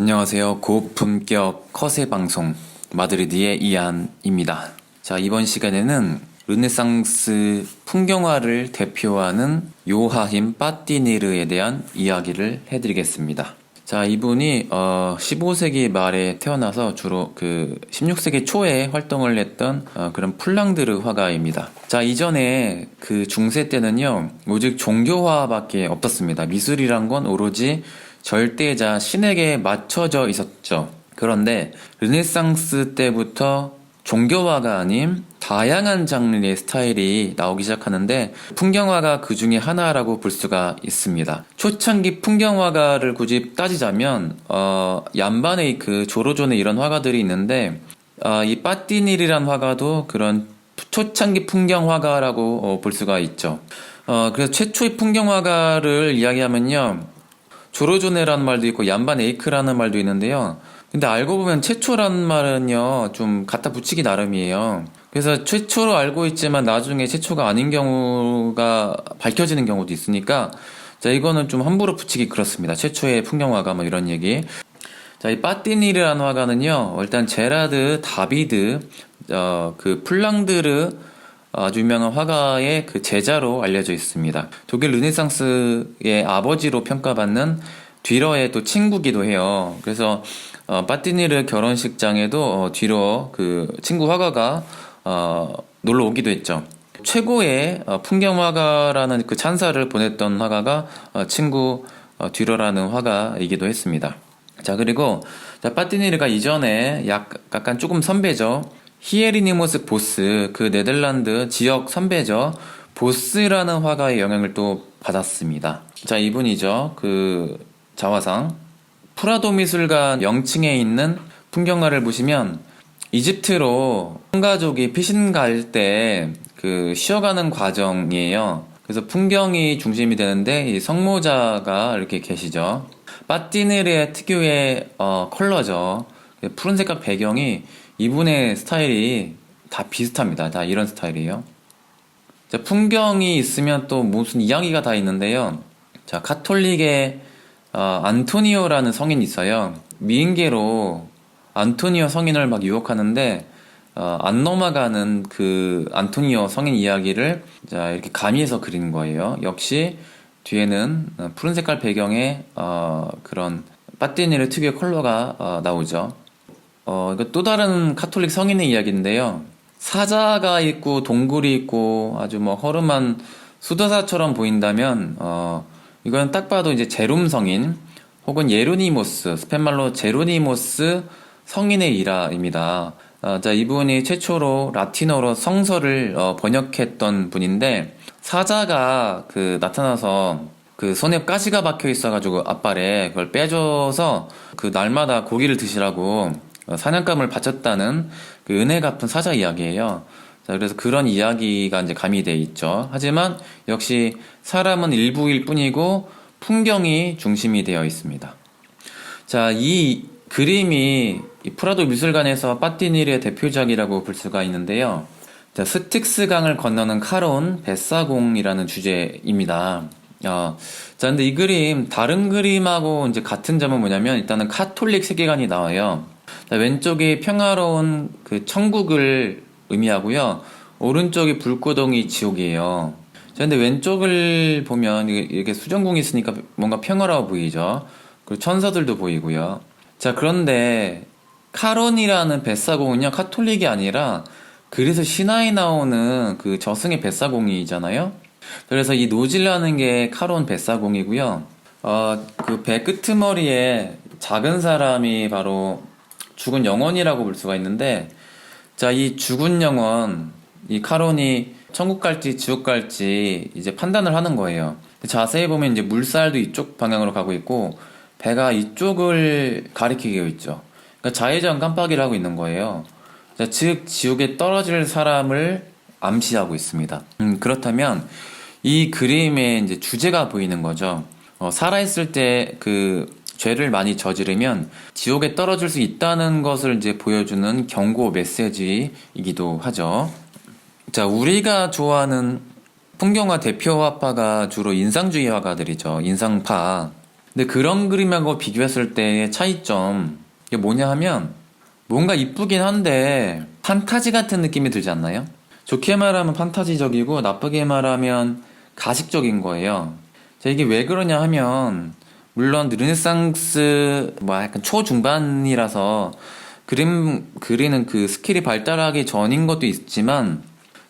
안녕하세요. 고품격 커세 방송 마드리드의 이안입니다. 자, 이번 시간에는 르네상스 풍경화를 대표하는 요하임 파띠니르에 대한 이야기를 해드리겠습니다. 자, 이분이 15세기 말에 태어나서 주로 16세기 초에 활동을 했던 그런 플랑드르 화가입니다. 자, 이전에 그 중세 때는요, 오직 종교화밖에 없었습니다. 미술이란 건 오로지 절대자 신에게 맞춰져 있었죠. 그런데 르네상스 때부터 종교화가 아닌 다양한 장르의 스타일이 나오기 시작하는데 풍경화가 그 중에 하나라고 볼 수가 있습니다. 초창기 풍경화가를 굳이 따지자면 얀바네이크, 조로존에 이런 화가들이 있는데 이 빠띠닐이란 화가도 그런 초창기 풍경화가라고 볼 수가 있죠. 그래서 최초의 풍경화가를 이야기하면요, 조로조네라는 말도 있고 얀바네이크라는 말도 있는데요. 근데 알고 보면 최초라는 말은요, 좀 갖다 붙이기 나름이에요. 그래서 최초로 알고 있지만 나중에 최초가 아닌 경우가 밝혀지는 경우도 있으니까, 자, 이거는 좀 함부로 붙이기 그렇습니다. 최초의 풍경화가 뭐 이런 얘기. 자, 이 빠띠니르라는 화가는요, 일단 제라드 다비드, 그 플랑드르 아주 유명한 화가의 그 제자로 알려져 있습니다. 독일 르네상스의 아버지로 평가받는 뒤러의 또 친구기도 해요. 그래서 빠띠니르 결혼식장에도 뒤러 그 친구 화가가 놀러 오기도 했죠. 최고의 풍경 화가라는 그 찬사를 보냈던 화가가 친구 뒤러라는 화가이기도 했습니다. 자, 그리고 빠띠니르가 이전에 약간 조금 선배죠. 히에리니모스 보스, 그 네덜란드 지역 선배죠. 보스라는 화가의 영향을 또 받았습니다. 자, 이분이죠. 그 자화상. 프라도 미술관 영층에 있는 풍경화를 보시면 이집트로 한 가족이 피신 갈 때 그 쉬어가는 과정이에요. 그래서 풍경이 중심이 되는데 이 성모자가 이렇게 계시죠. 빠띠네르의 특유의 컬러죠. 푸른 색깔 배경이 이분의 스타일이 다 비슷합니다. 다 이런 스타일이에요. 자, 풍경이 있으면 또 무슨 이야기가 다 있는데요. 자, 카톨릭의 안토니오라는 성인이 있어요. 미인계로 안토니오 성인을 막 유혹하는데 안 넘어가는 그 안토니오 성인 이야기를 자, 이렇게 가미해서 그리는 거예요. 역시 뒤에는 푸른 색깔 배경에 그런 빠띠니르 특유의 컬러가 나오죠. 이거 또 다른 카톨릭 성인의 이야기인데요. 사자가 있고 동굴이 있고 아주 뭐 허름한 수도사처럼 보인다면 이건 딱 봐도 이제 제롬 성인 혹은 예로니모스, 스페인말로 제로니모스 성인의 일화입니다. 자, 이분이 최초로 라틴어로 성서를 번역했던 분인데 사자가 그 나타나서 그 손에 가시가 박혀 있어가지고 앞발에 그걸 빼줘서 그 날마다 고기를 드시라고 사냥감을 바쳤다는 그 은혜 갚은 사자 이야기예요. 자, 그래서 그런 이야기가 이제 가미되어 있죠. 하지만 역시 사람은 일부일 뿐이고 풍경이 중심이 되어 있습니다. 자, 이 그림이 이 프라도 미술관에서 빠띠니르의 대표작이라고 볼 수가 있는데요. 자, 스틱스 강을 건너는 카론 뱃사공이라는 주제입니다. 자, 근데 이 그림 다른 그림하고 이제 같은 점은 뭐냐면 일단은 카톨릭 세계관이 나와요. 자, 왼쪽이 평화로운 그 천국을 의미하고요. 오른쪽이 불구덩이 지옥이에요. 자, 근데 왼쪽을 보면 이렇게 수정궁이 있으니까 뭔가 평화로워 보이죠. 그리고 천사들도 보이고요. 자, 그런데 카론이라는 뱃사공은요, 카톨릭이 아니라 그래서 신화에 나오는 그 저승의 뱃사공이잖아요. 그래서 이 노지라는 게 카론 뱃사공이고요. 그 배 끄트머리에 작은 사람이 바로 죽은 영혼이라고 볼 수가 있는데, 자, 이 죽은 영혼, 이 카론이 천국 갈지 지옥 갈지 이제 판단을 하는 거예요. 자세히 보면 이제 물살도 이쪽 방향으로 가고 있고, 배가 이쪽을 가리키고 있죠. 그러니까 좌회전 깜빡이를 하고 있는 거예요. 자, 즉 지옥에 떨어질 사람을 암시하고 있습니다. 그렇다면 이 그림의 이제 주제가 보이는 거죠. 살아있을 때 그 죄를 많이 저지르면 지옥에 떨어질 수 있다는 것을 이제 보여주는 경고 메시지이기도 하죠. 자, 우리가 좋아하는 풍경화 대표 화파가 주로 인상주의 화가들이죠. 인상파. 근데 그런 그림하고 비교했을 때의 차이점, 이게 뭐냐 하면, 뭔가 이쁘긴 한데, 판타지 같은 느낌이 들지 않나요? 좋게 말하면 판타지적이고, 나쁘게 말하면 가식적인 거예요. 자, 이게 왜 그러냐 하면, 물론 르네상스, 뭐 약간 초중반이라서, 그림 그리는 그 스킬이 발달하기 전인 것도 있지만,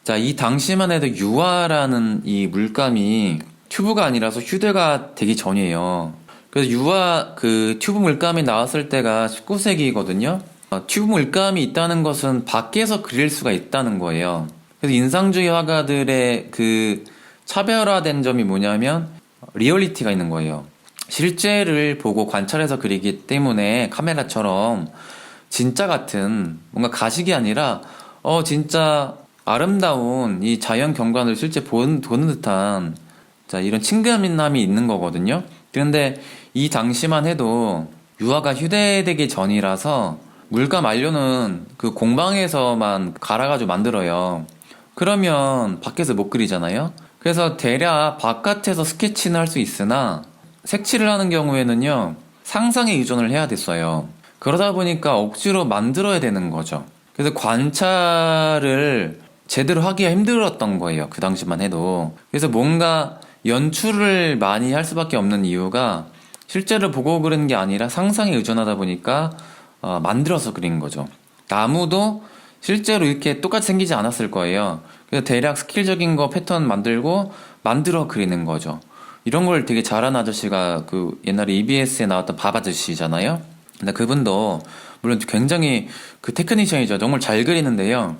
자, 이 당시만 해도 유화라는 이 물감이 튜브가 아니라서 휴대가 되기 전이에요. 그래서 유화 그 튜브 물감이 나왔을 때가 19세기거든요. 튜브 물감이 있다는 것은 밖에서 그릴 수가 있다는 거예요. 그래서 인상주의 화가들의 그 차별화된 점이 뭐냐면 리얼리티가 있는 거예요. 실제를 보고 관찰해서 그리기 때문에 카메라처럼 진짜 같은 뭔가 가식이 아니라 진짜 아름다운 이 자연 경관을 실제 보는 듯한 자 이런 친근함이 있는 거거든요. 그런데 이 당시만 해도 유화가 휴대되기 전이라서 물감 완료는 그 공방에서만 갈아가지고 만들어요. 그러면 밖에서 못 그리잖아요. 그래서 대략 바깥에서 스케치는 할 수 있으나 색칠을 하는 경우에는요 상상에 의존을 해야 됐어요. 그러다 보니까 억지로 만들어야 되는 거죠. 그래서 관찰을 제대로 하기가 힘들었던 거예요. 그 당시만 해도. 그래서 뭔가 연출을 많이 할 수밖에 없는 이유가 실제로 보고 그리는 게 아니라 상상에 의존하다 보니까 만들어서 그린 거죠. 나무도 실제로 이렇게 똑같이 생기지 않았을 거예요. 그래서 대략 스킬적인 거 패턴 만들고 만들어 그리는 거죠. 이런 걸 되게 잘하는 아저씨가 그 옛날에 EBS에 나왔던 밥 아저씨잖아요. 근데 그분도 물론 굉장히 그 테크니션이죠. 정말 잘 그리는데요.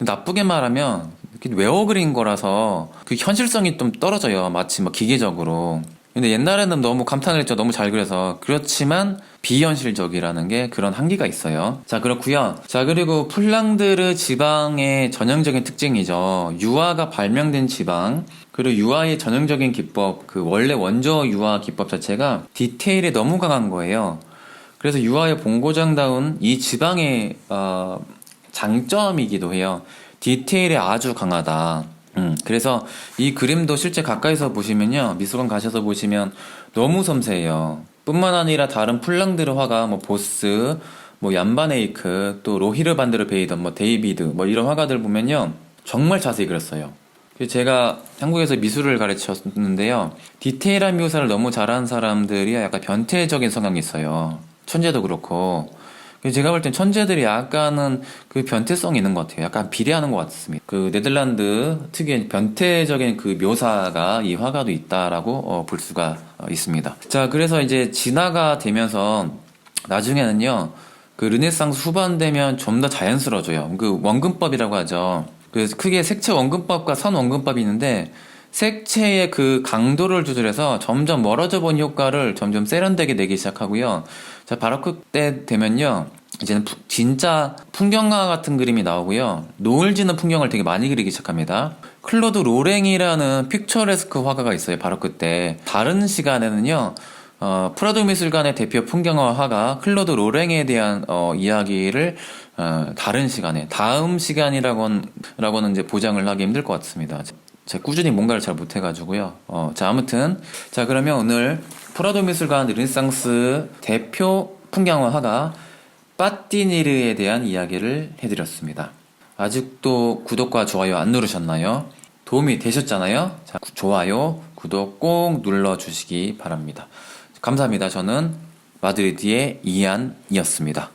나쁘게 말하면 이렇게 외워 그린 거라서 그 현실성이 좀 떨어져요. 마치 막 기계적으로. 근데 옛날에는 너무 감탄을 했죠. 너무 잘 그려서. 그렇지만 비현실적이라는 게 그런 한계가 있어요. 자, 그렇고요. 자, 그리고 플랑드르 지방의 전형적인 특징이죠. 유화가 발명된 지방. 그리고 유화의 전형적인 기법, 그 원래 원조 유화 기법 자체가 디테일에 너무 강한 거예요. 그래서 유화의 본고장다운 이 지방의 장점이기도 해요. 디테일이 아주 강하다. 그래서 이 그림도 실제 가까이서 보시면요. 미술관 가셔서 보시면 너무 섬세해요. 뿐만 아니라 다른 플랑드르 화가 뭐 보스, 뭐 얀바네이크, 또 로히르 반드르 베이던, 뭐 데이비드, 뭐 이런 화가들 보면요. 정말 자세히 그렸어요. 제가 한국에서 미술을 가르쳤는데요. 디테일한 묘사를 너무 잘하는 사람들이 약간 변태적인 성향이 있어요. 천재도 그렇고. 제가 볼 땐 천재들이 약간은 그 변태성이 있는 것 같아요. 약간 비례하는 것 같습니다. 그 네덜란드 특유의 변태적인 그 묘사가 이 화가도 있다라고 볼 수가 있습니다. 자, 그래서 이제 진화가 되면서 나중에는요, 그 르네상스 후반 되면 좀 더 자연스러워져요. 그 원근법이라고 하죠. 그래서 크게 색채 원근법과 선 원근법이 있는데 색채의 그 강도를 조절해서 점점 멀어져 본 효과를 점점 세련되게 내기 시작하고요. 자, 바로크 때 되면요. 이제는 진짜 풍경화 같은 그림이 나오고요. 노을 지는 풍경을 되게 많이 그리기 시작합니다. 클로드 로랭이라는 픽처레스크 화가가 있어요. 바로크 때. 다른 시간에는요. 프라도 미술관의 대표 풍경화 화가 클로드 로랭에 대한 이야기를 다른 시간에 다음 시간이라고는 이제 보장을 하기 힘들 것 같습니다. 제가 꾸준히 뭔가를 잘 못해가지고요. 자, 아무튼 자, 그러면 오늘 프라도 미술관 르네상스 대표 풍경화 화가 빠띠니르에 대한 이야기를 해드렸습니다. 아직도 구독과 좋아요 안 누르셨나요? 도움이 되셨잖아요? 자, 좋아요, 구독 꼭 눌러주시기 바랍니다. 감사합니다. 저는 마드리드의 이안이었습니다.